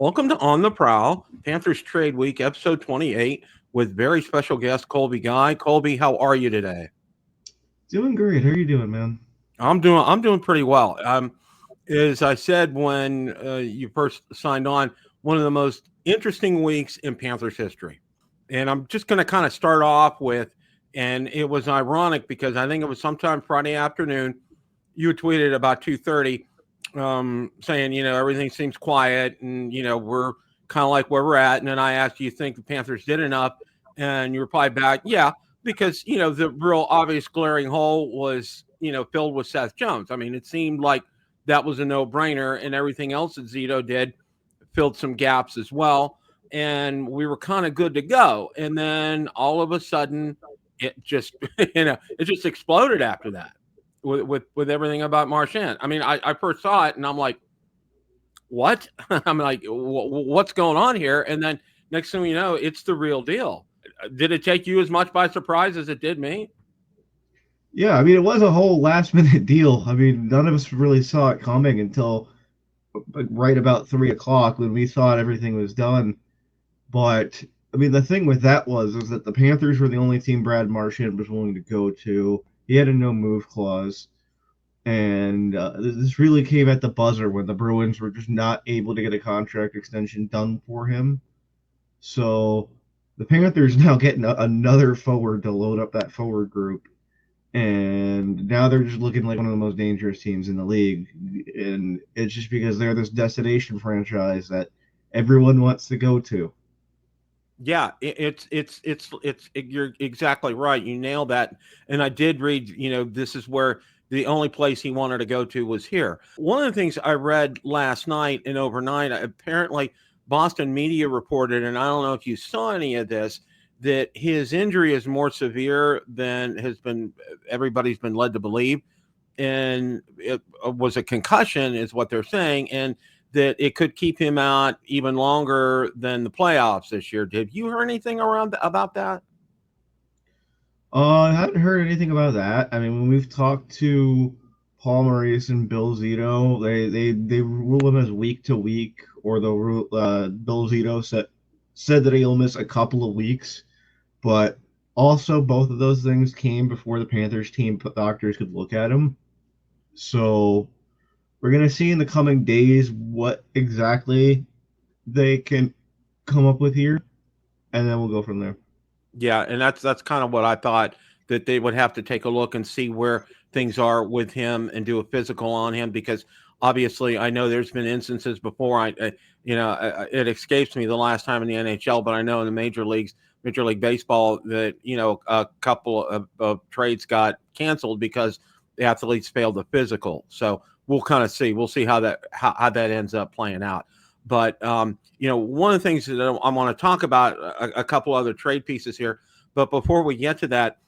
Welcome to On the Prowl, Panthers Trade Week, episode 28, with very special guest Colby Guy. Colby, how are you today? Doing great. How are you doing, man? I'm doing pretty well. As I said when you first signed on, one of the most interesting weeks in Panthers history. And I'm just going to kind of start off with, and it was ironic because I think it was sometime Friday afternoon. You tweeted about 2:30, saying everything seems quiet, and we're kind of like where we're at. And then I asked, "Do you think the Panthers did enough?" And you replied back, "Yeah," because the real obvious glaring hole was filled with Seth Jones. I mean, it seemed like that was a no-brainer, and everything else that Zito did filled some gaps as well, and we were kind of good to go. And then all of a sudden, it just it just exploded after that with everything about Marchand. I mean, I first saw it and I'm like, what? I'm like, what's going on here? And then next thing you know, it's the real deal. Did it take you as much by surprise as it did me? Yeah, I mean, it was a whole last minute deal. I mean, none of us really saw it coming until right about 3 o'clock when we thought everything was done. But I mean, the thing with that was that the Panthers were the only team Brad Marchand was willing to go to. He had a no move clause, and this really came at the buzzer when the Bruins were just not able to get a contract extension done for him. So the Panthers now getting another forward to load up that forward group, and now they're just looking like one of the most dangerous teams in the league. And it's just because they're this destination franchise that everyone wants to go to. Yeah, you're exactly right. You nailed that. And I did read, this is where the only place he wanted to go to was here. One of the things I read last night and overnight, apparently Boston media reported, and I don't know if you saw any of this, that his injury is more severe than everybody's been led to believe. And it was a concussion, is what they're saying. And that it could keep him out even longer than the playoffs this year. Did you hear anything about that? I haven't heard anything about that. I mean, when we've talked to Paul Maurice and Bill Zito, they rule him as week to week, or they'll rule. Bill Zito said that he'll miss a couple of weeks, but also both of those things came before the Panthers team doctors could look at him. So we're gonna see in the coming days what exactly they can come up with here, and then we'll go from there. Yeah, and that's kind of what I thought, that they would have to take a look and see where things are with him and do a physical on him, because obviously I know there's been instances before. It escapes me the last time in the NHL, but I know in the major leagues, Major League Baseball, that a couple of trades got canceled because the athletes failed the physical. So we'll kind of see. We'll see how that ends up playing out. But one of the things that I want to talk about, a couple other trade pieces here. But before we get to that,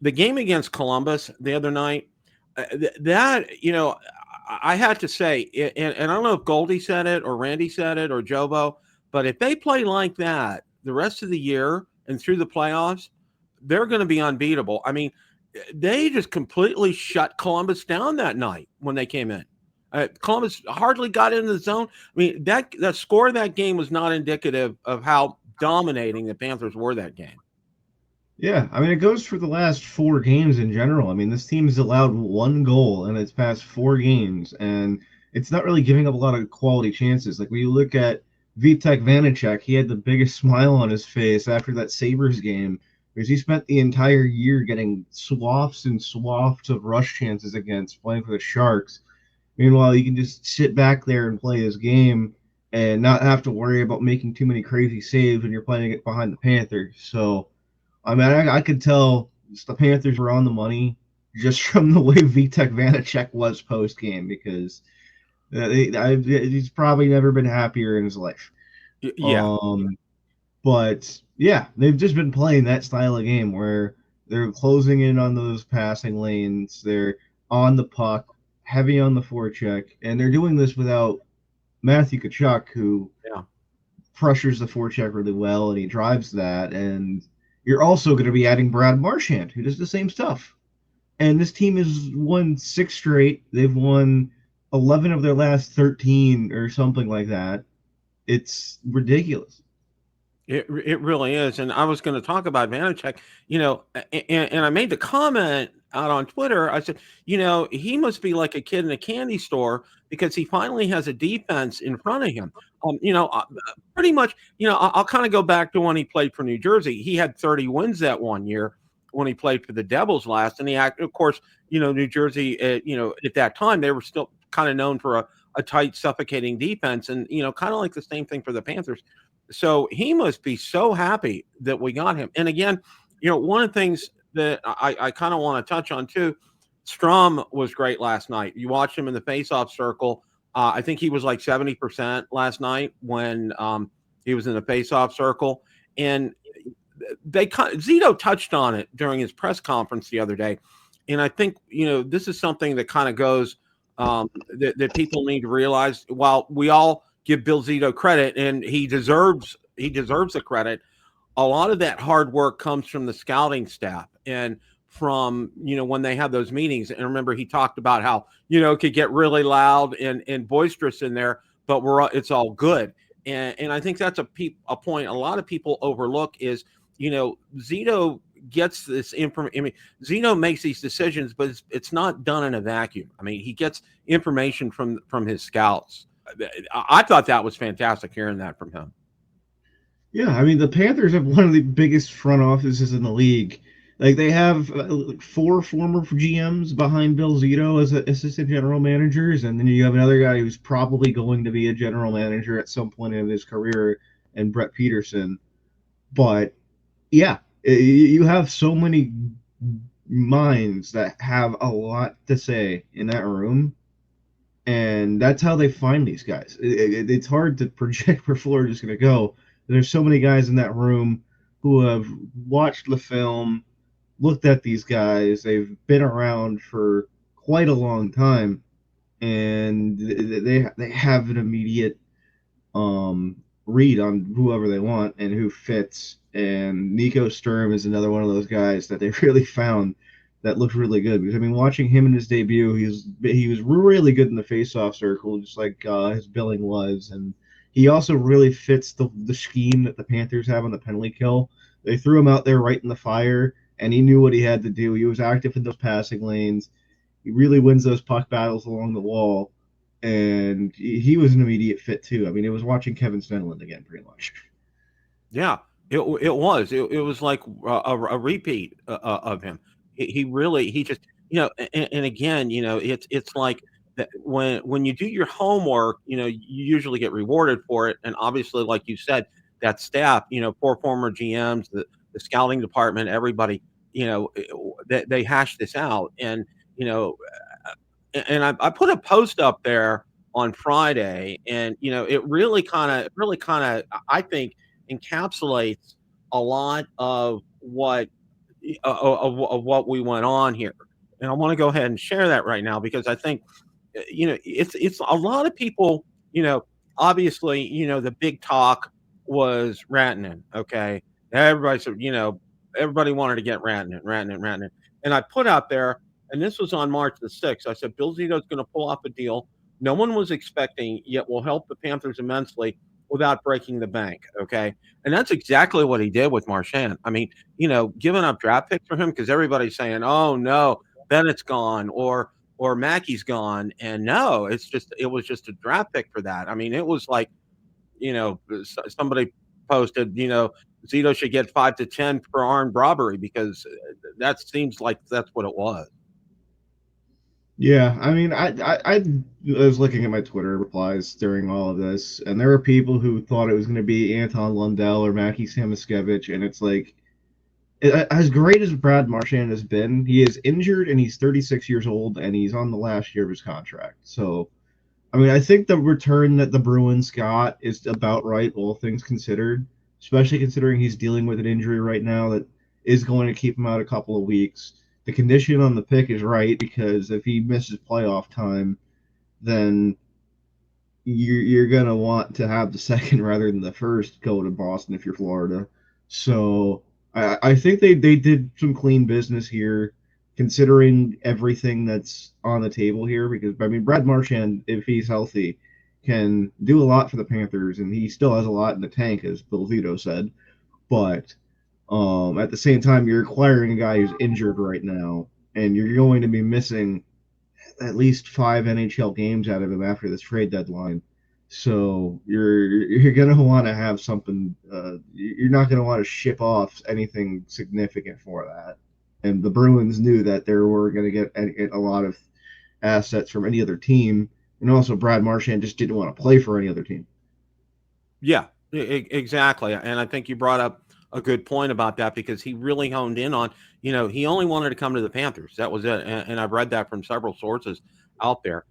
the game against Columbus the other night, I had to say, and I don't know if Goldie said it or Randy said it or Jobo, but if they play like that the rest of the year and through the playoffs, they're going to be unbeatable. I mean, they just completely shut Columbus down that night when they came in. Columbus hardly got into the zone. I mean, that score of that game was not indicative of how dominating the Panthers were that game. Yeah, I mean, it goes for the last 4 games in general. I mean, this team's allowed 1 goal in its past 4 games, and it's not really giving up a lot of quality chances. Like, when you look at Vitek Vanecek, he had the biggest smile on his face after that Sabres game, because he spent the entire year getting swaths and swaths of rush chances against playing for the Sharks. Meanwhile, he can just sit back there and play his game and not have to worry about making too many crazy saves when you're playing it behind the Panthers. So, I mean, I could tell the Panthers were on the money just from the way Vitek Vanecek was post game, because he's probably never been happier in his life. Yeah, But yeah, they've just been playing that style of game where they're closing in on those passing lanes, they're on the puck, heavy on the forecheck, and they're doing this without Matthew Tkachuk, who yeah. pressures the forecheck really well, and he drives that. And you're also going to be adding Brad Marchand, who does the same stuff. And this team has won 6 straight. They've won 11 of their last 13 or something like that. It's ridiculous. It really is. And I was going to talk about Vanecek, and I made the comment out on Twitter. I said, he must be like a kid in a candy store because he finally has a defense in front of him. Pretty much, I'll kind of go back to when he played for New Jersey. He had 30 wins that one year when he played for the Devils last. And of course, New Jersey, at that time, they were still kind of known for a tight, suffocating defense. And, kind of like the same thing for the Panthers. So he must be so happy that we got him. And again, one of the things that I kind of want to touch on too, Strum was great last night. You watched him in the faceoff circle. I think he was like 70% last night when he was in the faceoff circle. And Zito touched on it during his press conference the other day. And I think, this is something that kind of goes that people need to realize. While we all give Bill Zito credit, and he deserves the credit, a lot of that hard work comes from the scouting staff and from when they have those meetings. And remember, he talked about how it could get really loud and boisterous in there, but it's all good. And I think that's a point a lot of people overlook is Zito gets this information. I mean, Zito makes these decisions, but it's not done in a vacuum. I mean, he gets information from his scouts. I thought that was fantastic hearing that from him. Yeah, I mean, the Panthers have one of the biggest front offices in the league. Like, they have 4 former GMs behind Bill Zito as assistant general managers, and then you have another guy who's probably going to be a general manager at some point in his career, and Brett Peterson. But yeah, you have so many minds that have a lot to say in that room, and that's how they find these guys. It's hard to project where Florida's going to go. There's so many guys in that room who have watched the film, looked at these guys. They've been around for quite a long time, and they have an immediate read on whoever they want and who fits. And Nico Strum is another one of those guys that they really found that looked really good. Because I mean, watching him in his debut, he was really good in the faceoff circle, just like his billing was, and he also really fits the scheme that the Panthers have on the penalty kill. They threw him out there right in the fire, and he knew what he had to do. He was active in those passing lanes. He really wins those puck battles along the wall, and he was an immediate fit too. I mean, it was watching Kevin Stenlund again, pretty much. Yeah, it was. It was like a repeat of him. He just and again, it's like that when you do your homework, you usually get rewarded for it. And obviously, like you said, that staff, 4 former GMs, the scouting department, everybody, they hash this out. And and I put a post up there on Friday, and it really kind of I think encapsulates a lot of what of what we went on here. And I want to go ahead and share that right now because I think it's a lot of people, obviously, the big talk was Rantanen, okay? Everybody said, everybody wanted to get Rantanen. And I put out there, and this was on March the 6th, I said, Bill Zito's going to pull off a deal no one was expecting, yet will help the Panthers immensely without breaking the bank, okay? And that's exactly what he did with Marchand. I mean, giving up draft picks for him because everybody's saying, oh, no, Bennett's gone or Mackey's gone. And no, it was just a draft pick for that. I mean, it was like, somebody posted, Zito should get 5 to 10 for armed robbery because that seems like that's what it was. Yeah, I mean, I was looking at my Twitter replies during all of this, and there were people who thought it was going to be Anton Lundell or Mackie Samoskevich, and it's like, as great as Brad Marchand has been, he is injured and he's 36 years old and he's on the last year of his contract. So, I mean, I think the return that the Bruins got is about right, all things considered, especially considering he's dealing with an injury right now that is going to keep him out a couple of weeks. The condition on the pick is right because if he misses playoff time, then you're going to want to have the second rather than the first go to Boston if you're Florida. So I think they did some clean business here, considering everything that's on the table here. Because I mean, Brad Marchand, if he's healthy, can do a lot for the Panthers, and he still has a lot in the tank, as Bill Zito said. But at the same time, you're acquiring a guy who's injured right now, and you're going to be missing at least 5 NHL games out of him after this trade deadline. So you're going to want to have something. You're not going to want to ship off anything significant for that. And the Bruins knew that they were going to get a lot of assets from any other team, and also Brad Marchand just didn't want to play for any other team. Yeah, exactly. And I think you brought up a good point about that, because he really honed in on, he only wanted to come to the Panthers. That was it. And I've read that from several sources out there.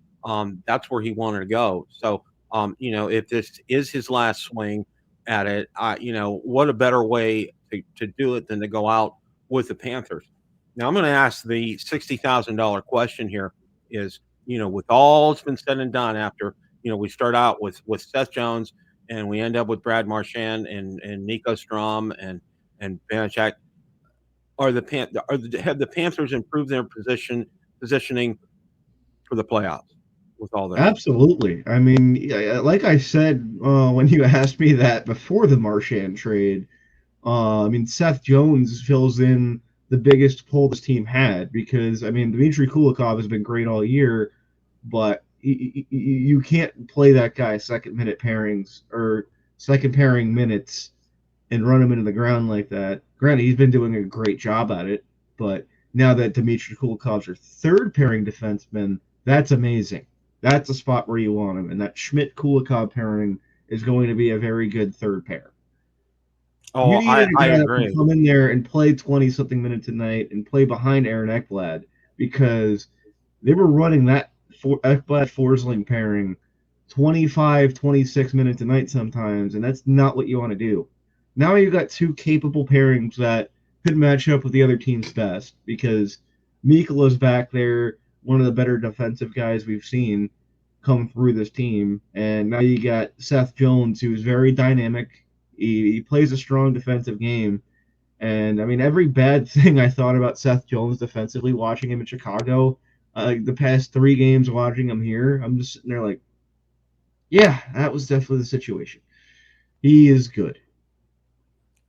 That's where he wanted to go. So, if this is his last swing at it, what a better way to do it than to go out with the Panthers. Now, I'm going to ask the $60,000 question here is, with all that's been said and done after, we start out with Seth Jones, and we end up with Brad Marchand and Nico Strum and Vanecek. Have the Panthers improved their positioning for the playoffs with all that? Absolutely. I mean, like I said when you asked me that before the Marchand trade, I mean, Seth Jones fills in the biggest hole this team had, because, I mean, Dmitry Kulikov has been great all year, but you can't play that guy second pairing minutes and run him into the ground like that. Granted, he's been doing a great job at it, but now that Dmitry Kulikov's your third pairing defenseman, that's amazing. That's a spot where you want him, and that Schmidt-Kulikov pairing is going to be a very good third pair. You Oh, needed a I guy that agree. can come in there and play 20-something minutes a night and play behind Aaron Ekblad, because they were running that Ekblad-Forsling pairing 25, 26 minutes a night sometimes, and that's not what you want to do. Now you've got two capable pairings that could match up with the other team's best, because Mikola's back there, one of the better defensive guys we've seen come through this team, and now you got Seth Jones, who's very dynamic. He plays a strong defensive game, and I mean, every bad thing I thought about Seth Jones defensively watching him in Chicago, the past 3 games watching him here, I'm just sitting there like, yeah, that was definitely the situation. He is good.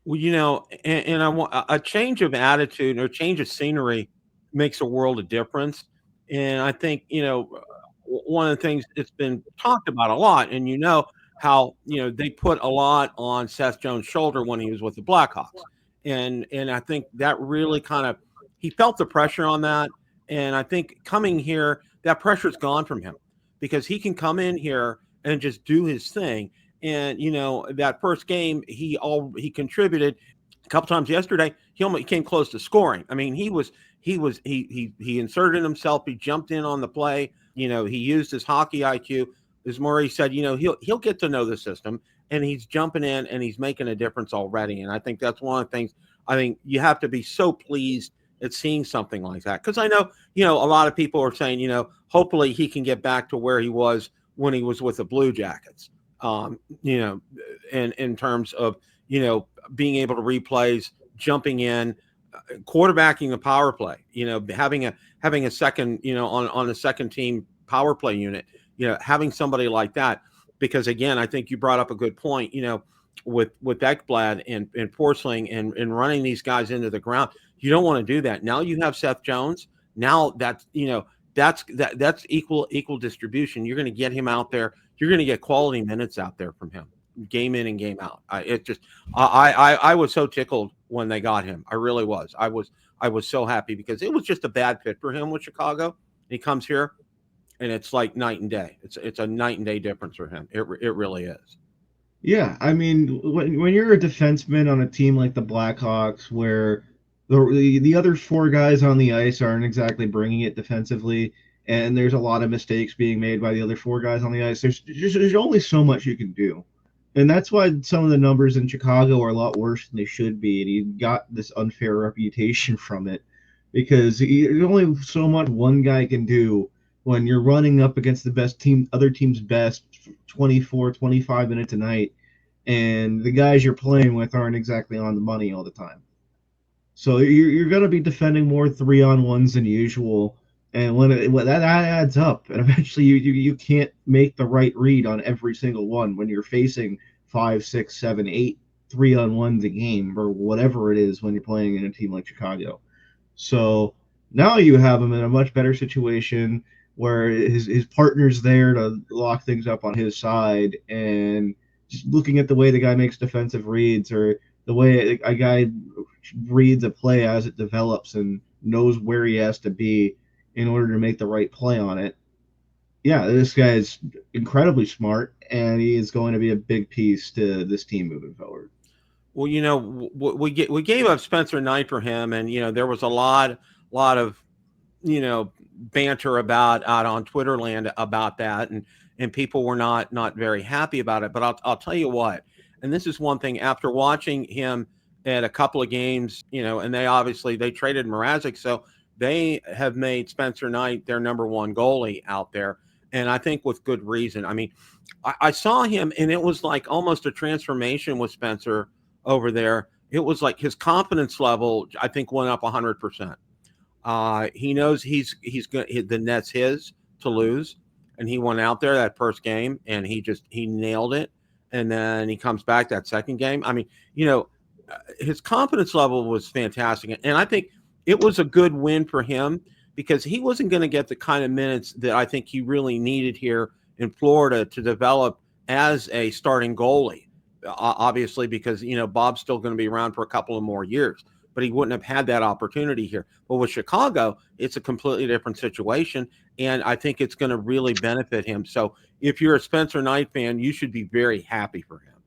Well, and I want a change of attitude or change of scenery makes a world of difference. And I think, one of the things that's been talked about a lot, and how, they put a lot on Seth Jones' shoulder when he was with the Blackhawks. And I think that really he felt the pressure on that. And I think coming here, that pressure's gone from him, because he can come in here and just do his thing. And that first game, he contributed a couple times yesterday. He came close to scoring. I mean, he inserted himself. He jumped in on the play. He used his hockey IQ. As Murray said, he'll get to know the system, and he's jumping in and he's making a difference already. And I think that's one of the things. I think you have to be so pleased at seeing something like that, because I know a lot of people are saying hopefully he can get back to where he was when he was with the Blue Jackets. In terms of, being able to replays, jumping in, quarterbacking the power play, having a second, on a second team power play unit, having somebody like that, because again, I think you brought up a good point, with Ekblad and Forsling and running these guys into the ground. You don't want to do that. Now you have Seth Jones. Now that's equal distribution. You're going to get him out there. You're going to get quality minutes out there from him, game in and game out. I was so tickled when they got him. I really was. I was so happy, because it was just a bad fit for him with Chicago. He comes here, and it's like night and day. It's a night and day difference for him. It really is. Yeah, I mean, when you're a defenseman on a team like the Blackhawks, where the other 4 guys on the ice aren't exactly bringing it defensively, and there's a lot of mistakes being made by the other 4 guys on the ice, there's only so much you can do. And that's why some of the numbers in Chicago are a lot worse than they should be, and he got this unfair reputation from it, because there's only so much one guy can do when you're running up against the other team's best 24, 25 minutes a night, and the guys you're playing with aren't exactly on the money all the time. So you're going to be defending more 3-on-1s than usual, And when that adds up, and eventually you can't make the right read on every single one when you're facing 5, 6, 7, 8 3-on-1s a game or whatever it is when you're playing in a team like Chicago. So now you have him in a much better situation where his partner's there to lock things up on his side, and just looking at the way the guy makes defensive reads or the way a guy reads a play as it develops and knows where he has to be in order to make the right play on it. Yeah, this guy is incredibly smart, and he is going to be a big piece to this team moving forward. Well, we gave up Spencer Knight for him, and there was a lot of banter about out on Twitter land about that, and people were not very happy about it. But I'll tell you what, and this is one thing after watching him at a couple of games, and they traded Mrazek, so they have made Spencer Knight their number one goalie out there, and I think with good reason. I mean, I saw him, and it was like almost a transformation with Spencer over there. It was like his confidence level, I think, went up 100%. He knows he's going the net's his to lose, and he went out there that first game and he nailed it. And then he comes back that second game. I mean, his confidence level was fantastic, and I think it was a good win for him because he wasn't going to get the kind of minutes that I think he really needed here in Florida to develop as a starting goalie. Obviously, because Bob's still going to be around for a couple of more years, but he wouldn't have had that opportunity here. But with Chicago, it's a completely different situation, and I think it's going to really benefit him. So if you're a Spencer Knight fan, you should be very happy for him.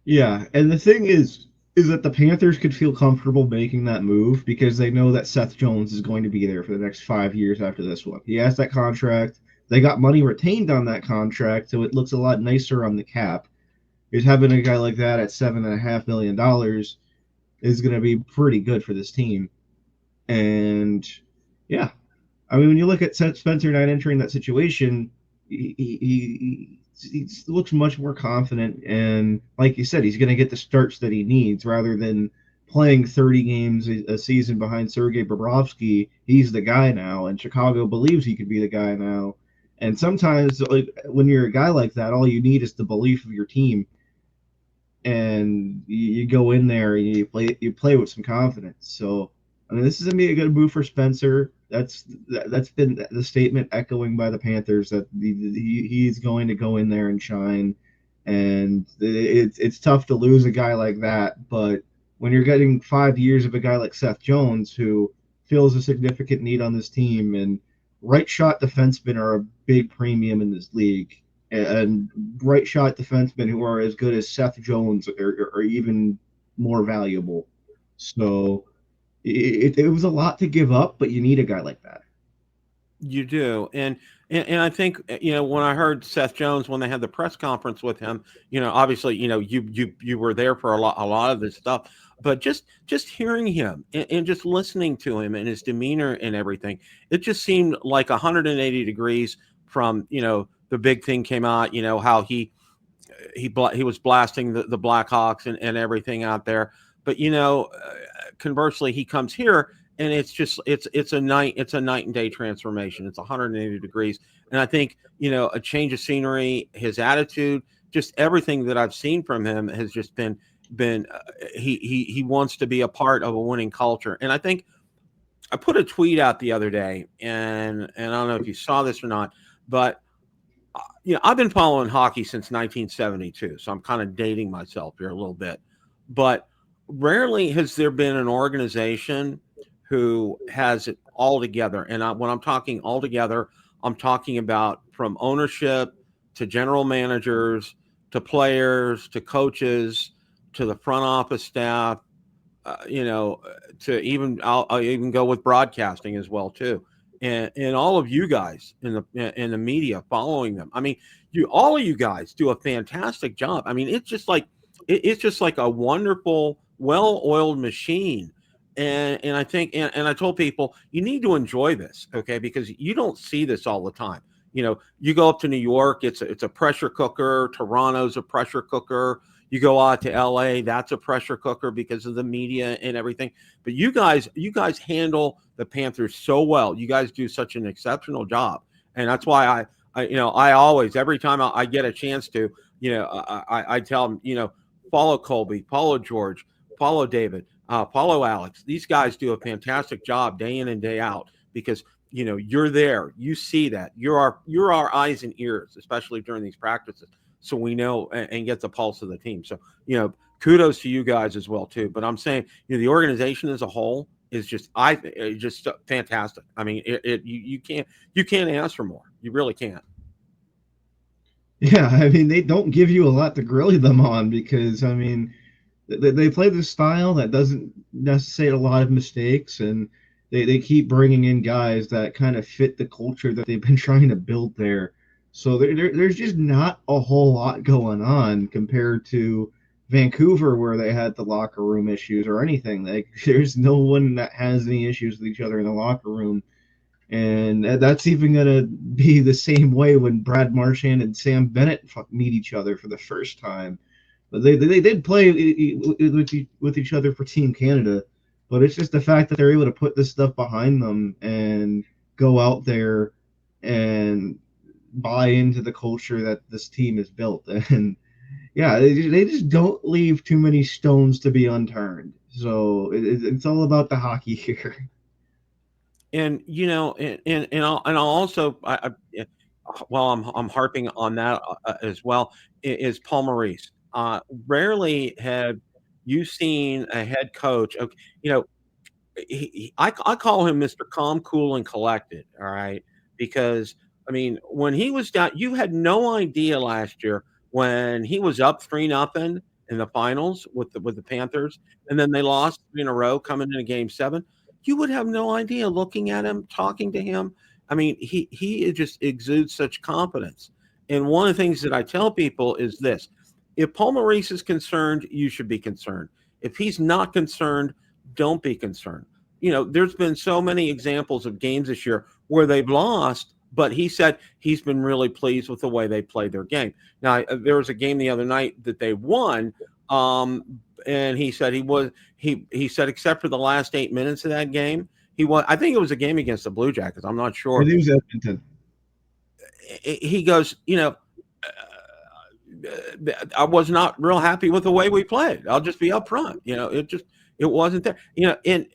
Yeah, and the thing is that the Panthers could feel comfortable making that move because they know that Seth Jones is going to be there for the next 5 years after this one. He has that contract. They got money retained on that contract, so it looks a lot nicer on the cap. Is having a guy like that at $7.5 million is going to be pretty good for this team. And yeah, I mean, when you look at Spencer Knight entering that situation, he looks much more confident. And like you said, he's going to get the starts that he needs rather than playing 30 games a season behind Sergei Bobrovsky. He's the guy now, and Chicago believes he could be the guy now. And sometimes, like, when you're a guy like that, all you need is the belief of your team. And you go in there and you play with some confidence. So, I mean, this is gonna be a good move for Spencer. That's been the statement echoing by the Panthers that he's going to go in there and shine. And it's tough to lose a guy like that, but when you're getting 5 years of a guy like Seth Jones who fills a significant need on this team, and right shot defensemen are a big premium in this league. And right shot defensemen who are as good as Seth Jones are even more valuable. So it was a lot to give up, but you need a guy like that. You do, and I think when I heard Seth Jones when they had the press conference with him, obviously you were there for a lot of this stuff, but just hearing him and just listening to him and his demeanor and everything, it just seemed like 180 degrees from the big thing came out, how he was blasting the Blackhawks and everything out there. But conversely, he comes here and it's a night and day transformation. It's 180 degrees, and I think a change of scenery, his attitude, just everything that I've seen from him has just been he wants to be a part of a winning culture. And I think I put a tweet out the other day, and I don't know if you saw this or not, but I've been following hockey since 1972, so I'm kind of dating myself here a little bit. But rarely has there been an organization who has it all together. And when I'm talking all together, I'm talking about from ownership to general managers to players to coaches to the front office staff, to even I'll even go with broadcasting as well too. And all of you guys in the media following them. I mean, all of you guys do a fantastic job. I mean, it's just like a wonderful, well-oiled machine. And I think and I told people you need to enjoy this, okay, because you don't see this all the time. You go up to New York, it's a pressure cooker. Toronto's a pressure cooker. You go out to LA, that's a pressure cooker because of the media and everything. But you guys handle the Panthers so well. You guys do such an exceptional job. And that's why I always, every time I get a chance to, I tell them, follow Colby, follow George, follow David, follow Alex. These guys do a fantastic job day in and day out because you're there, you see that you're our eyes and ears, especially during these practices, so we know and get the pulse of the team. So kudos to you guys as well too. But I'm saying the organization as a whole is just just fantastic. I mean, you can't ask for more. You really can't. Yeah, I mean, they don't give you a lot to grill them on because, I mean, they play this style that doesn't necessitate a lot of mistakes, and they keep bringing in guys that kind of fit the culture that they've been trying to build there. So there's just not a whole lot going on compared to Vancouver, where they had the locker room issues or anything. Like, there's no one that has any issues with each other in the locker room. And that's even going to be the same way when Brad Marchand and Sam Bennett meet each other for the first time. But they did play with each other for Team Canada, but it's just the fact that they're able to put this stuff behind them and go out there and buy into the culture that this team has built. And yeah, they just don't leave too many stones to be unturned. So it's all about the hockey here. And I'll also while I'm harping on that as well is Paul Maurice. Rarely have you seen a head coach. Okay, I call him Mr. Calm, Cool, and Collected. All right, because I mean, when he was down, you had no idea last year when he was up 3-0 in the finals with the Panthers, and then they lost 3 in a row coming into Game 7. You would have no idea looking at him, talking to him. I mean, he just exudes such confidence. And one of the things that I tell people is this: if Paul Maurice is concerned, you should be concerned. If he's not concerned, don't be concerned. There's been so many examples of games this year where they've lost, but he said he's been really pleased with the way they played their game. Now, there was a game the other night that they won, and he said he said except for the last 8 minutes of that game, he was. I think it was a game against the Blue Jackets. I'm not sure. It was Edmonton. He goes, I was not real happy with the way we played. I'll just be upfront. It wasn't there. And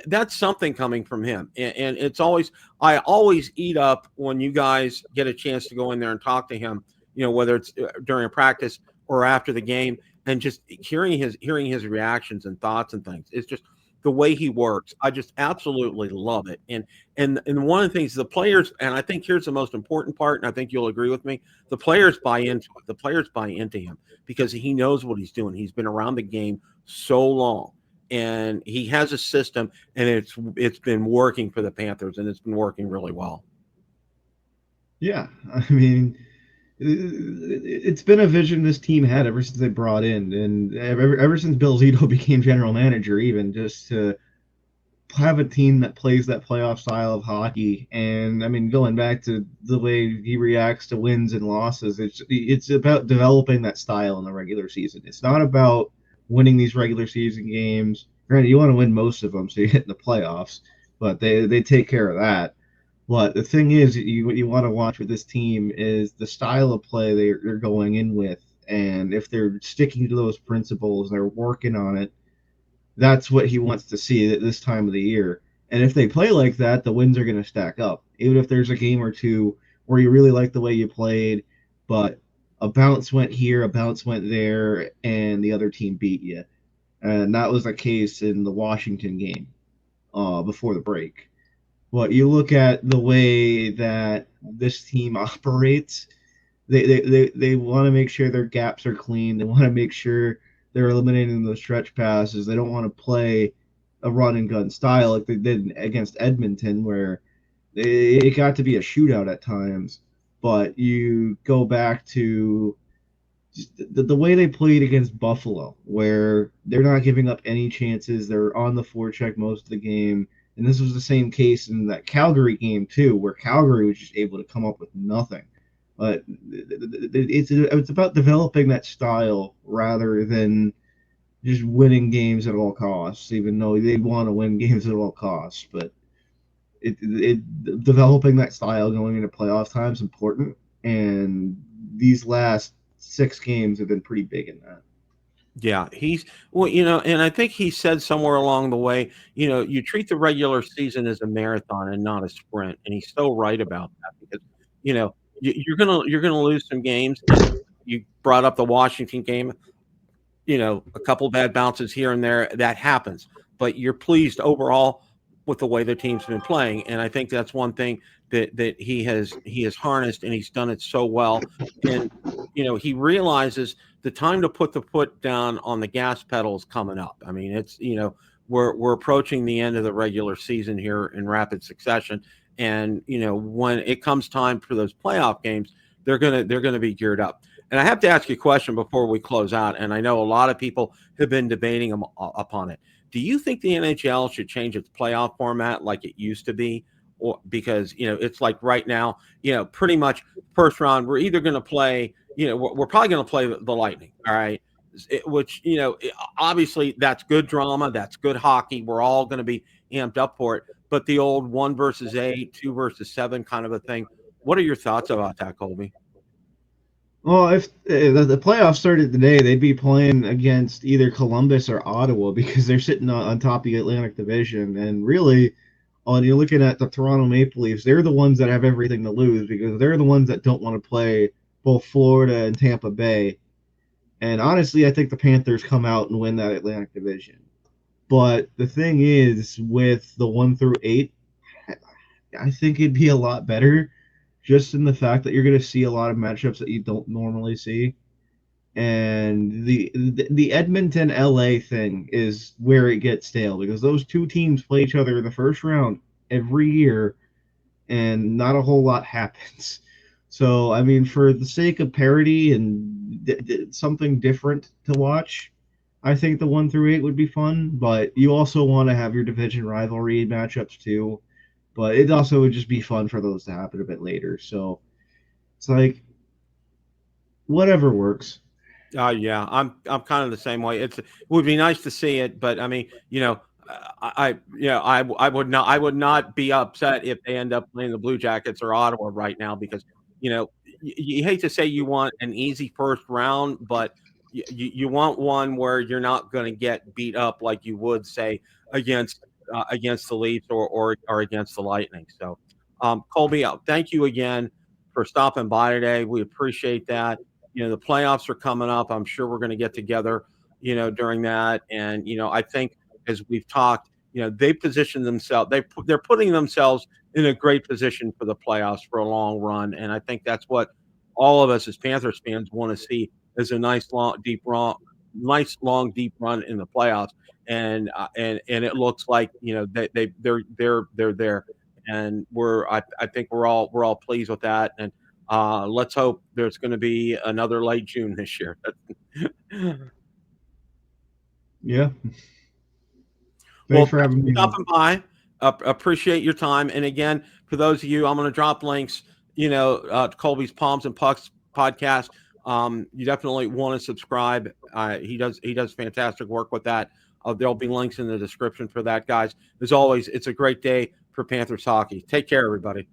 that's something coming from him. And it's always, I always eat up when you guys get a chance to go in there and talk to him. Whether it's during a practice or after the game, and just hearing his reactions and thoughts and things. It's just the way he works. I just absolutely love it. And one of the things the players, and I think here's the most important part, and I think you'll agree with me, the players buy into it. The players buy into him because he knows what he's doing. He's been around the game so long, and he has a system, and it's been working for the Panthers, and it's been working really well. Yeah, I mean, it's been a vision this team had ever since they brought in, and ever since Bill Zito became general manager, even just to have a team that plays that playoff style of hockey. And I mean, going back to the way he reacts to wins and losses, it's about developing that style in the regular season. It's not about winning these regular season games. Granted, you want to win most of them so you get in the playoffs, but they take care of that. But the thing is, what you want to watch with this team is the style of play they're going in with. And if they're sticking to those principles, they're working on it, that's what he wants to see at this time of the year. And if they play like that, the wins are going to stack up. Even if there's a game or two where you really like the way you played, but a bounce went here, a bounce went there, and the other team beat you. And that was the case in the Washington game before the break. But you look at the way that this team operates, they want to make sure their gaps are clean. They want to make sure they're eliminating those stretch passes. They don't want to play a run and gun style like they did against Edmonton, where it got to be a shootout at times. But you go back to the way they played against Buffalo, where they're not giving up any chances. They're on the forecheck most of the game. And this was the same case in that Calgary game, too, where Calgary was just able to come up with nothing. But it's about developing that style rather than just winning games at all costs, even though they want to win games at all costs. But developing that style going into playoff time is important, and these last 6 games have been pretty big in that. Yeah, well, and I think he said somewhere along the way, you treat the regular season as a marathon and not a sprint, and he's so right about that because, you're gonna lose some games, and you brought up the Washington game, a couple bad bounces here and there, that happens, but you're pleased overall with the way the team's been playing, and I think that's one thing that he has harnessed, and he's done it so well, and he realizes the time to put the foot down on the gas pedal is coming up. I mean, it's we're approaching the end of the regular season here in rapid succession, and when it comes time for those playoff games, they're gonna be geared up. And I have to ask you a question before we close out, and I know a lot of people have been debating upon it. Do you think the NHL should change its playoff format like it used to be? Or because it's like right now, pretty much first round, we're either going to play, we're probably going to play the Lightning, all right? Which obviously that's good drama, that's good hockey. We're all going to be amped up for it. But the old 1 versus 8, 2 versus 7 kind of a thing. What are your thoughts about that, Colby? Well, if the playoffs started today, they'd be playing against either Columbus or Ottawa because they're sitting on top of the Atlantic Division. And really, when you're looking at the Toronto Maple Leafs, they're the ones that have everything to lose because they're the ones that don't want to play both Florida and Tampa Bay. And honestly, I think the Panthers come out and win that Atlantic Division. But the thing is, with the 1 through 8, I think it'd be a lot better just in the fact that you're going to see a lot of matchups that you don't normally see. And the Edmonton LA thing is where it gets stale because those two teams play each other in the first round every year, and not a whole lot happens. So, I mean, for the sake of parity and something different to watch, I think the 1 through 8 would be fun. But you also want to have your division rivalry matchups too. But it also would just be fun for those to happen a bit later. So it's like whatever works. Yeah, I'm kind of the same way. It would be nice to see it, but I mean, I would not be upset if they end up playing the Blue Jackets or Ottawa right now because you hate to say you want an easy first round, but you want one where you're not going to get beat up like you would say against the Leafs or against the Lightning. So, Colby, thank you again for stopping by today. We appreciate that. The playoffs are coming up. I'm sure we're going to get together, during that. And, I think as we've talked, they position themselves, they're putting themselves in a great position for the playoffs for a long run. And I think that's what all of us as Panthers fans want to see is a nice, long, deep run in the playoffs. And it looks like, they're there. And I think we're all pleased with that. And, let's hope there's going to be another late June this year. Yeah. Well, Thanks for having me. Stopping by. Appreciate your time. And again, for those of you, I'm going to drop links, to Colby's Palms and Pucks podcast. You definitely want to subscribe. He does fantastic work with that. There'll be links in the description for that, guys. As always, it's a great day for Panthers hockey. Take care, everybody.